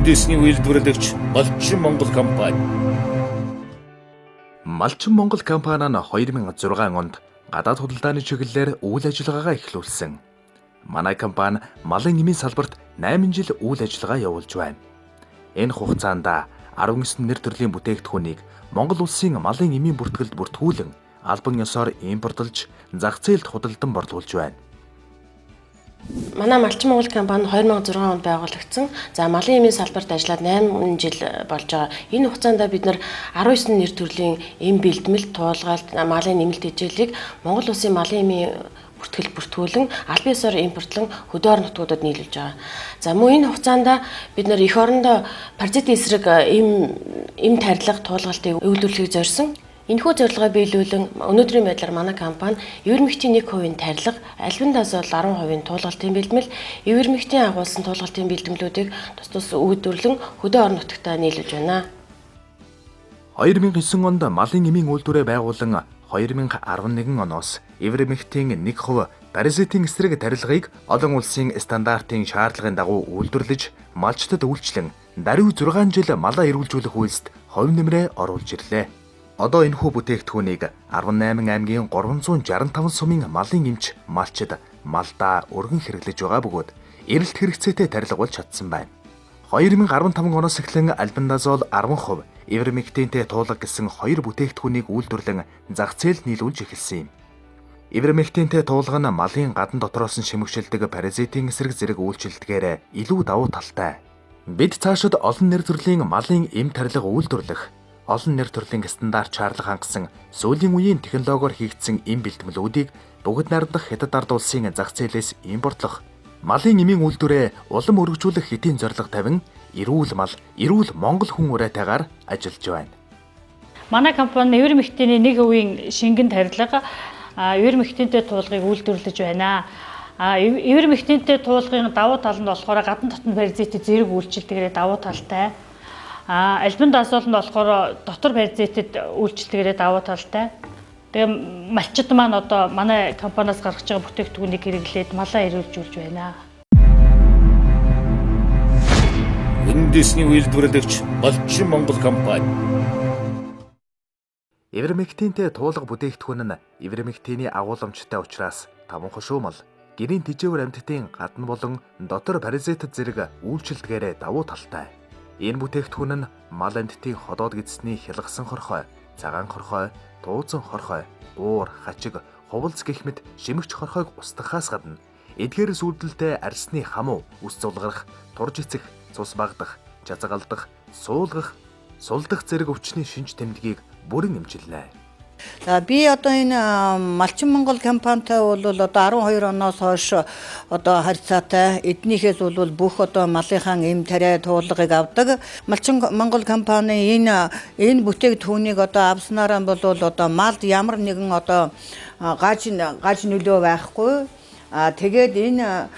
үндэсний үйлдвэрлэгч Малчин Монгол компани. Малчин Монгол компани нь 2006 онд гадаад худалдааны чиглэлээр үйл ажиллагаагаа эхлүүлсэн. Манай компани малын эмийн салбарт 8 жил үйл ажиллагаа явуулж байна. Энэ хугацаанд 19 нэр төрлийн бүтээгдэхүүнийг Монгол улсын малын эмийн бүртгэлд бүртгүүлэн албан ёсоор импортлж зах зээлд худалдан борлуулж байна. Манай Малчин Монгол компани 2006 онд байгуулагдсан. За малын эмийн салбарт ажиллаад 8 жил болж байгаа. Энэ хугацаанд бид нар 19 нэр төрлийн эм бэлтгэл, туулгаалт, малын нэмэлт хичээлийг Монгол улсын малын эмийн бүртгэл бүртгүүлэн албан ёсоор импортлон хөдөө орон нутгуудад нийлүүлж байгаа. За мөн энэ хугацаанд бид нар эх орондоо паразитын эсрэг эм тарилга туулгалтыг өвлүүлэхийг зорьсон. Энэхүү зорилгоо биелүүлэн өнөөдрийн байдлаар манай компани эвэрмэгтийн 1% тарилга, альбан дасвал 10% туулгалтын бэлтгэл, эвэрмэгтийн агуулсан туулгалтын бэлтгэлүүдийг тус үйлдвэрлэн хөдөө орон нутагтаа нийлүүлж байна. 2009 онд малын эмийн үйлдвэрээ байгуулан 2011 оноос эвэрмэгтийн 1% паразитын эсрэг тарилгыг олон улсын стандартын шаардлагын дагуу үйлдвэрлэж, малчтад үйлчлэн даруй 6 жил малаа эрүүлжүүлэх үйлсэд хувь нэмрээ оруулж ирлээ. Одоо энэхүү бүтээгдэхүүнийг 18 аймгийн 365 сумын малын эмч малчид малдаа өргөн хэрэглэж байгаа бөгөөд эрэлт хэрэгцээтэй тарилга болж чадсан байна. 2015 оноос эхлэн альбендазол 10%, эвэрмектинтэй туулга гэсэн хоёр бүтээгдэхүүнийг үйлдвэрлэн зах зээлд нийлүүлж эхэлсэн юм. Эвэрмектинтэй туулга нь малын гадна дотроос нь шимэгшилдэг паразитын эсрэг зэрэг үйлчлэлтгээр илүү давуу талтай. Бид цаашид олон нэр төрлийн малын эм тарилга үйлдвэрлэх, олон нэр төрлийн стандарт шаардлага хангасан сүүлийн үеийн технологиор хийгдсэн эм бэлтгэлүүдийг бүгд найрамдах Хятад ард улсын зах зээлээс импортлох, малын эмийн үйлдвэрээ улам өргөжүүлэх хэдийн зорилго тавин эрүүл мал, эрүүл Монгол хүн уриатайгаар ажиллаж байна. Манай компани эвэрмэгтийн 1% шингэн тарилга, эвэрмэгтинтэй туулгыг үйлдвэрлэж байна. Эвэрмэгтинтэй туулгын давуу тал нь болохоор гадна дотны паразитын зэрэг үйлчилдэгээрээ давуу талтай. Альбан дасвал нь болохоор дотор паразитэд үйлчлэлээрээ давуу талтай. Тэгээ малчид маань одоо манай компаниас гаргаж байгаа бүтээгдэхүүнийг хэрэглээд малаа эрүүлжүүлж байна. Үндэсний үйлдвэрлэгч Малчин Монгол компани. Эвэрмектинтэй туулга бүтээгдэхүүн нь эвэрмектиний агуулмжтай учраас таван хошуу мал, гэрийн тэжээвэр амьтдын гадна болон дотор паразитд зэрэг үйлчлэлтгээрээ давуу талтай. Энэ бүтээгдэхүүн нь мал амьтдын ходоод гэдсний хялгасан хорхой, цагаан хорхой, тууцан хорхой, уур, хачиг, хувалц гэх мэт шимэгч хорхойг устгахаас гадна эдгээрээс үүдэлтэй арсны хамуу, үс зулгарах, турж эцэх, цус багдах, чазгалдах, суулгах, сулдах зэрэг өвчний шинж тэмдгийг бүрэн эмчилнэ. За би одоо энэ Малчин Монгол компанитай бол одоо 12 оноос хойш одоо харьцаатай эднийхээс бол бүх одоо малынхаа эм тариа туулгыг авдаг. Малчин Монгол компани энэ бүтээгдэхүүнийг одоо авснараа бол одоо малд ямар нэгэн одоо гаж нөлөө байхгүй. Тэгээд энэ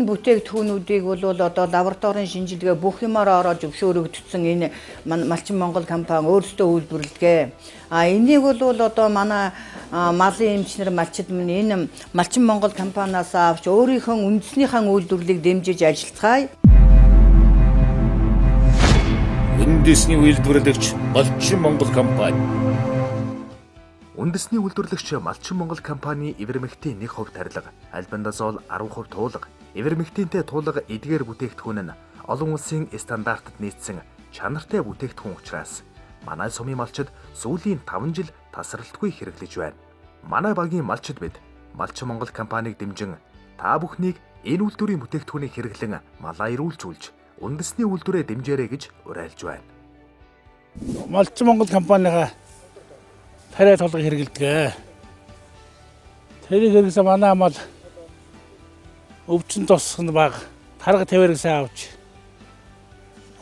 бүтээгдэхүүнүүдийг бол одоо лабораторийн шинжилгээ бүх юмараа ороод зөвшөөрөгдсөн энэ Малчин Монгол компани өөрсдөө үйлдвэрлэдэг. Энийг бол одоо манай малын эмчнэр малчид минь энэ Малчин Монгол компаниас авч өөрийнхөө үндэснийхэн үйлдвэрлэлийг дэмжиж ажиллацгаая. Үндэсний үйлдвэрлэгч Малчин Монгол компани. Үндэсний үйлдвэрлэгч Малчин Монгол компани эвэрмэгтийн 1% тарилга, альбендазол 10% туулга, эвэрмэгтинтэй туулга эдгээр бүтээгдэхүүн нь олон улсын стандартад нийцсэн чанартай бүтээгдэхүүн учраас манай сумын малчид сүүлийн 5 жил тасралтгүй хэрэглэж байна. Манай багийн малчид бид Малчин Монгол компанийг дэмжин та бүхнийг энэ үйлдвэрийн бүтээгдэхүүнийг хэрэглэн малаа эрүүлжүүлж, үндэсний үйлдвэрээ дэмжээрэй гэж уриалж байна. Малчин Монгол компанийгаа тариа тулгыг хэрэглэдэг. Тэрийг хэрэглэсэн манай мал өвчин тосх нь бага, тарга тавирыг сайн авч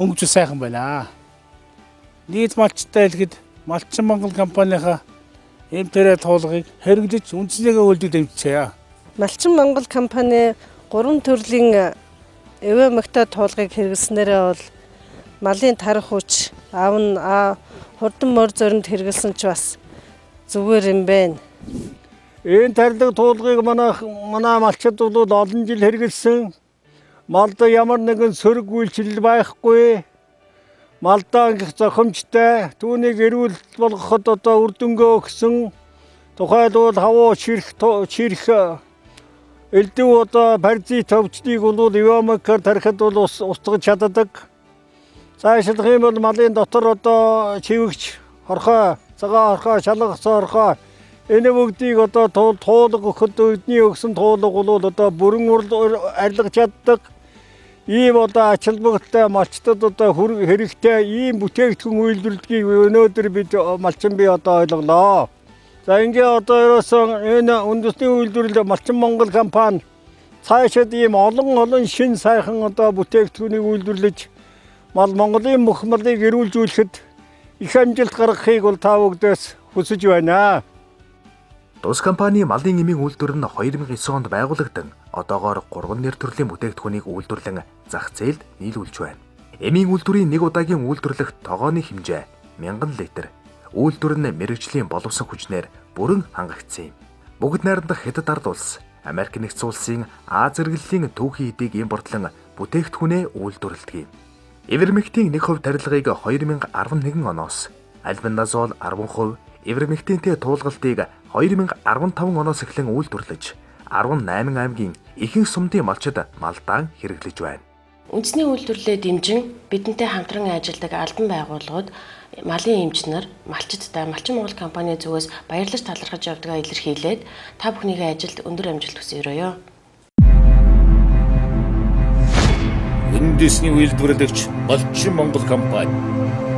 өнгөж сайхан байна. Нийт малчтай хэлэхэд Малчин Монгол компанийхаа эм тариа тулгыг хэрэглэж үндэснийгээ үйлдвэрлэж дэмжижээ. Малчин Монгол компани 3 төрлийн эвэрмэгтэй туулгыг хэрэглэснээрээ бол малын тарих хүч, хурдан мөр зоринд хэрэглэсэн ч бас зүгээр юм байна. Энэ тарилга туулгыг манай малчид бол олон жил хэрэглэсэн. Малда ямар нэгэн сөрөг үйлчлэл байхгүй. Малдаа ангих зохимжтой түүнийг эрүүл болгоход одоо үр дүнгөө өгсөн. Тухайд бол хавуу чирх элдв одоо паразит төвчдийг бол ивамакар тарихад бол устгаж чаддаг. Цаашлах юм бол малын дотор одоо чивэгч хорхой, цагаан хорхой, шалгасан хорхой энэ бүгдийг одоо туулга өгөхөд өдний өгсөн туулга бол одоо бүрэн арилгаж чаддаг. Ийм одоо ач холбогдолтой малчтад одоо хэрэгтэй ийм бүтээгдэхүүн үйлдвэрлэдгийг өнөөдөр бид малчин бие одоо ойлголоо. За ингээ одоо ерөөсөн энэ үндэсний үйлдвэрлэл Малчин Монгол компани цаашид ийм олон шин сайхан одоо бүтээгдэхүүнийг үйлдвэрлэж Монголын мөх малыг эрүүлжүүлэхэд их амжилт гаргахыг бол та бүгдээс хүсэж байна. Тус компани малын эмийн үйлдвэр нь 2009 онд байгуулагдсан. Одоогоор 3 нэр төрлийн бүтээгдэхүүнийг үйлдвэрлэн зах зээлд нийлүүлж байна. Эмийн үйлдвэрийн нэг удаагийн үйлдвэрлэх тогооны хэмжээ 1000 литр. Үйлдвэр нь мэрэгжлийн боловсон хүчнээр бүрэн хангагдсан юм. Бүгд найрамдах Хятад ард улс, Америк нэгдсэн улсын Аз зэрэглэлийн түүхий эдийг импортлон бүтээгдэхүүнээ үйлдвэрлэдэг юм. Ивермектийн 1% тарилгыг 2011 оноос, альбендазол 10%, ивермектинтэй туулгалтыг 2015 оноос эхлэн үйлдвэрлэж 18 аймгийн ихэнх сумдын малчид малдаан хэрэглэж байна. Үндэсний үйлдвэрлэлээ дэмжин бидэнтэй хамтран ажилладаг албан байгууллагууд малын эмчнэр малчидтай Малчин Монгол компани зүгээс баярлаж талархаж явдгаа илэрхийлээд та бүхнийхээ ажилд өндөр амжилт хүсье. Үндэсний үйлдвэрлэгч Малчин Монгол компани